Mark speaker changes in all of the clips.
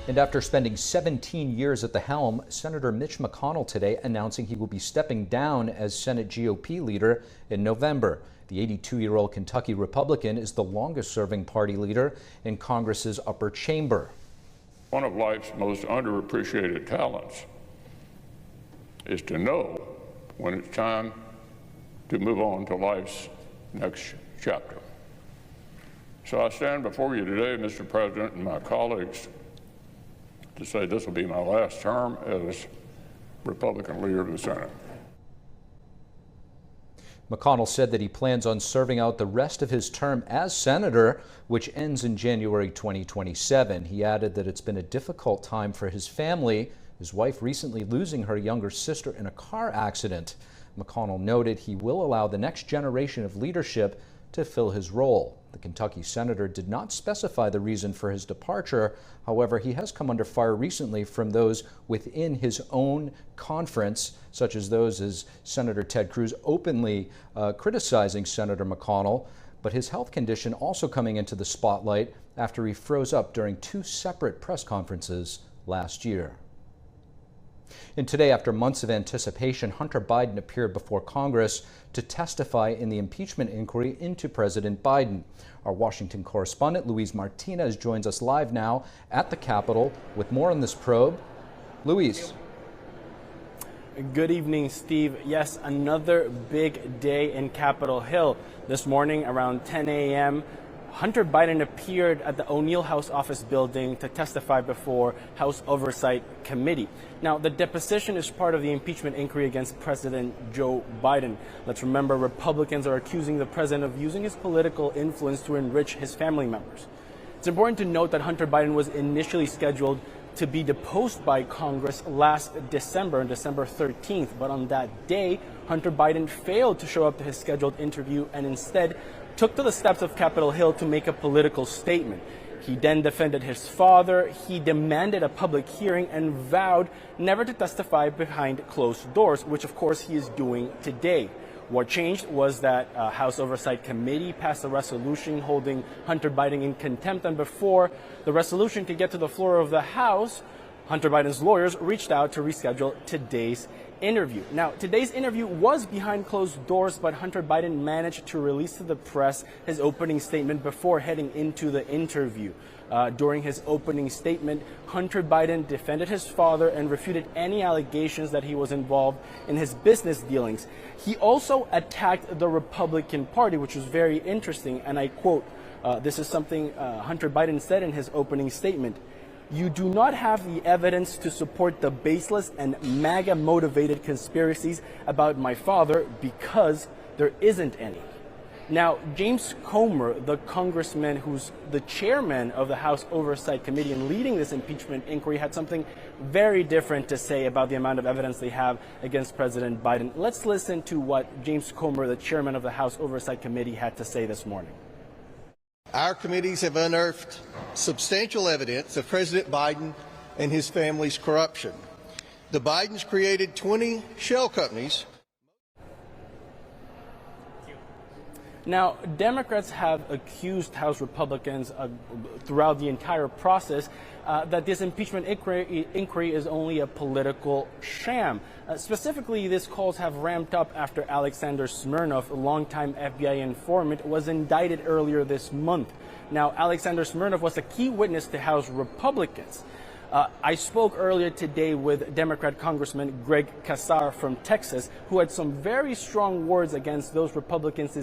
Speaker 1: And after spending 17 years at the helm, Senator Mitch McConnell today announcing he will be stepping down as Senate GOP leader in November. The 82-year-old Kentucky Republican is the longest-serving party leader in Congress's upper chamber.
Speaker 2: One of life's most underappreciated talents is to know when it's time to move on to life's next chapter. So I stand before you today, Mr. President, and my colleagues, to say this will be my last term as Republican leader of the Senate.
Speaker 1: McConnell said that he plans on serving out the rest of his term as senator, which ends in January 2027. He added that it's been a difficult time for his family, his wife recently losing her younger sister in a car accident. McConnell noted he will allow the next generation of leadership to fill his role. The Kentucky senator did not specify the reason for his departure. However, he has come under fire recently from those within his own conference, such as those as Senator Ted Cruz openly criticizing Senator McConnell, but his health condition also coming into the spotlight after he froze up during two separate press conferences last year. And today, after months of anticipation, Hunter Biden appeared before Congress to testify in the impeachment inquiry into President Biden. Our Washington correspondent, Luis Martinez, joins us live now at the Capitol with more on this probe. Luis.
Speaker 3: Good evening, Steve. Yes, another big day in Capitol Hill. This morning around 10 a.m., Hunter Biden appeared at the O'Neill House Office building to testify before House Oversight Committee. Now, the deposition is part of the impeachment inquiry against President Joe Biden. Let's remember, Republicans are accusing the president of using his political influence to enrich his family members. It's important to note that Hunter Biden was initially scheduled to be deposed by Congress last December, on December 13th. But on that day, Hunter Biden failed to show up to his scheduled interview and instead took to the steps of Capitol Hill to make a political statement. He then defended his father, he demanded a public hearing, and vowed never to testify behind closed doors, which of course he is doing today. What changed was that House Oversight Committee passed a resolution holding Hunter Biden in contempt, and before the resolution could get to the floor of the House, Hunter Biden's lawyers reached out to reschedule today's interview. Now, today's interview was behind closed doors, but Hunter Biden managed to release to the press his opening statement before heading into the interview. During his opening statement, Hunter Biden defended his father and refuted any allegations that he was involved in his business dealings. He also attacked the Republican Party, which was very interesting, and I quote, this is something Hunter Biden said in his opening statement: "You do not have the evidence to support the baseless and MAGA-motivated conspiracies about my father because there isn't any." Now, James Comer, the congressman who's the chairman of the House Oversight Committee and leading this impeachment inquiry, had something very different to say about the amount of evidence they have against President Biden. Let's listen to what James Comer, the chairman of the House Oversight Committee, had to say this morning.
Speaker 4: Our committees have unearthed substantial evidence of President Biden and his family's corruption. The Bidens created 20 shell companies.
Speaker 3: Now, Democrats have accused House Republicans throughout the entire process that this impeachment inquiry is only a political sham. Specifically, these calls have ramped up after Alexander Smirnov, a longtime FBI informant, was indicted earlier this month. Now, Alexander Smirnov was a key witness to House Republicans. I spoke earlier today with Democrat Congressman Greg Casar from Texas, who had some very strong words against those Republicans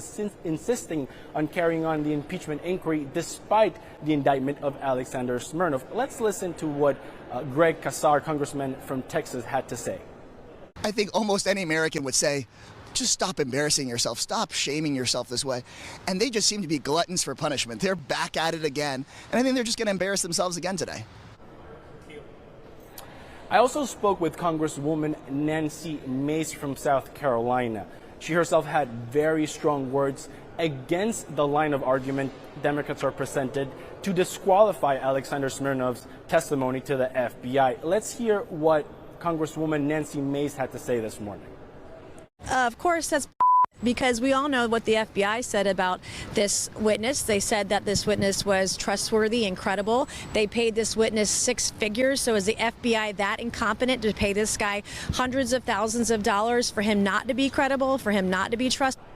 Speaker 3: insisting on carrying on the impeachment inquiry despite the indictment of Alexander Smirnov. Let's listen to what Greg Casar, Congressman from Texas, had to say.
Speaker 5: I think almost any American would say, just stop embarrassing yourself, stop shaming yourself this way. And they just seem to be gluttons for punishment. They're back at it again, and I think they're just going to embarrass themselves again today.
Speaker 3: I also spoke with Congresswoman Nancy Mace from South Carolina. She herself had very strong words against the line of argument Democrats are presented to disqualify Alexander Smirnov's testimony to the FBI. Let's hear what Congresswoman Nancy Mace had to say this morning.
Speaker 6: Of course, that's because we all know what the FBI said about this witness. They said that this witness was trustworthy and credible. They paid this witness 6 figures. So is the FBI that incompetent to pay this guy hundreds of thousands of dollars for him not to be credible, for him not to be trustworthy?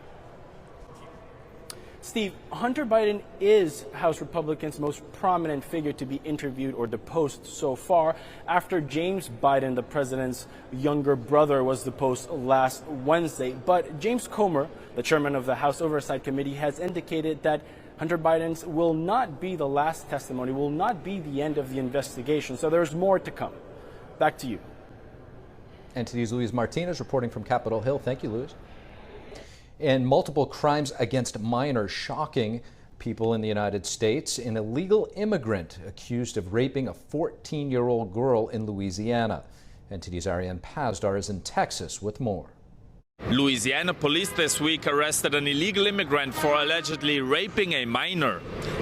Speaker 3: Steve, Hunter Biden is House Republicans' most prominent figure to be interviewed or deposed so far, after James Biden, the president's younger brother, was deposed last Wednesday. But James Comer, the chairman of the House Oversight Committee, has indicated that Hunter Biden's will not be the last testimony, will not be the end of the investigation. So there's more to come. Back to you.
Speaker 1: NTD's Luis Martinez reporting from Capitol Hill. Thank you, Luis. And multiple crimes against minors shocking people in the United States. An illegal immigrant accused of raping a 14-year-old girl in Louisiana. NTD's Ariane Pazdar is in Texas with more.
Speaker 7: Louisiana police this week arrested an illegal immigrant for allegedly raping a minor,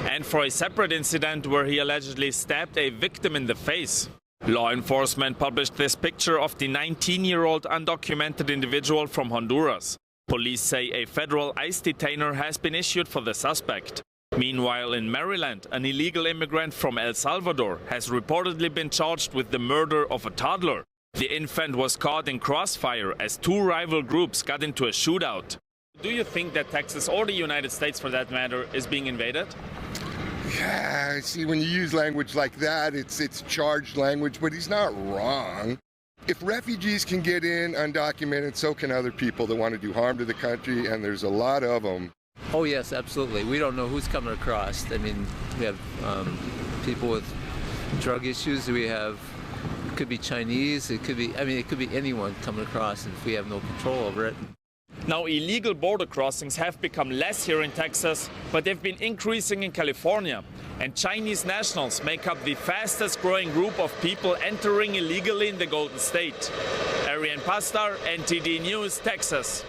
Speaker 7: and for a separate incident where he allegedly stabbed a victim in the face. Law enforcement published this picture of the 19-year-old undocumented individual from Honduras. Police say a federal ICE detainer has been issued for the suspect. Meanwhile, in Maryland, an illegal immigrant from El Salvador has reportedly been charged with the murder of a toddler. The infant was caught in crossfire as 2 rival groups got into a shootout. Do you think that Texas, or the United States for that matter, is being invaded?
Speaker 8: Yeah, see, when you use language like that, it's charged language, but he's not wrong. If refugees can get in undocumented, so can other people that want to do harm to the country, and there's a lot of them.
Speaker 9: Oh, yes, absolutely. We don't know who's coming across. I mean, we have people with drug issues. We have, it could be Chinese. It could be, it could be anyone coming across if we have no control over it.
Speaker 7: Now, illegal border crossings have become less here in Texas, but they've been increasing in California. And Chinese nationals make up the fastest growing group of people entering illegally in the Golden State. Ariane Pazdar, NTD News, Texas.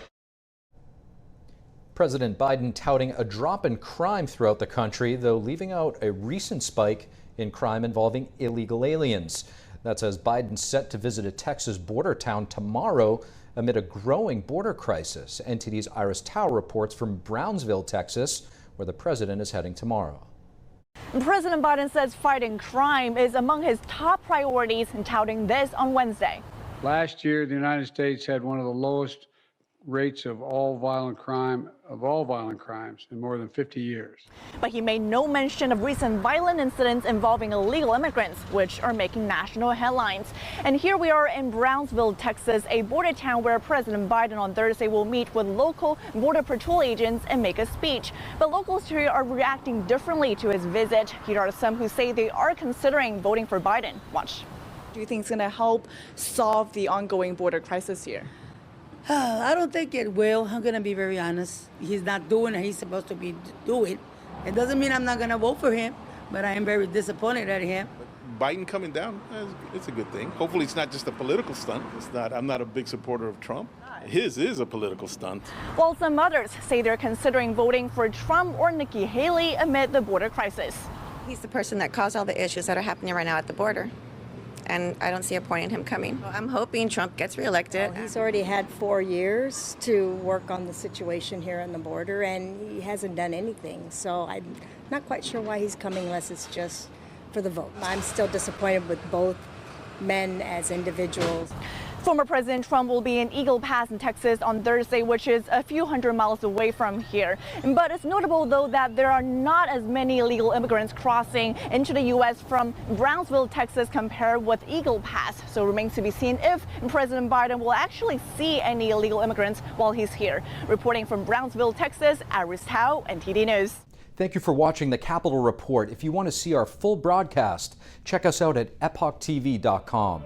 Speaker 1: President Biden touting a drop in crime throughout the country, though leaving out a recent spike in crime involving illegal aliens. That's as Biden's set to visit a Texas border town tomorrow amid a growing border crisis. NTD's Iris Tao reports from Brownsville, Texas, where the president is heading tomorrow.
Speaker 10: President Biden says fighting crime is among his top priorities and touting this on Wednesday.
Speaker 11: Last year, the United States had one of the lowest rates of all violent crimes in more than 50 years.
Speaker 10: But he made no mention of recent violent incidents involving illegal immigrants, which are making national headlines. And here we are in Brownsville, Texas, a border town where President Biden on Thursday will meet with local Border Patrol agents and make a speech. But locals here are reacting differently to his visit. Here are some who say they are considering voting for Biden. Watch.
Speaker 12: Do you think it's going to help solve the ongoing border crisis here?
Speaker 13: I don't think it will. I'm going to be very honest. He's not doing what he's supposed to be doing. It doesn't mean I'm not going to vote for him, but I am very disappointed at him.
Speaker 14: Biden coming down, it's a good thing. Hopefully it's not just a political stunt. I'm not a big supporter of Trump. His is a political stunt.
Speaker 10: While some others say they're considering voting for Trump or Nikki Haley amid the border crisis.
Speaker 15: He's the person that caused all the issues that are happening right now at the border. And I don't see a point in him coming. I'm hoping Trump gets reelected.
Speaker 16: Well, he's already had 4 years to work on the situation here on the border, and he hasn't done anything. So I'm not quite sure why he's coming unless it's just for the vote. I'm still disappointed with both men as individuals.
Speaker 10: Former President Trump will be in Eagle Pass in Texas on Thursday, which is a few hundred miles away from here. But it's notable, though, that there are not as many illegal immigrants crossing into the U.S. from Brownsville, Texas, compared with Eagle Pass. So it remains to be seen if President Biden will actually see any illegal immigrants while he's here. Reporting from Brownsville, Texas, Iris Tao, NTD News.
Speaker 1: Thank you for watching the Capitol Report. If you want to see our full broadcast, check us out at epochtv.com.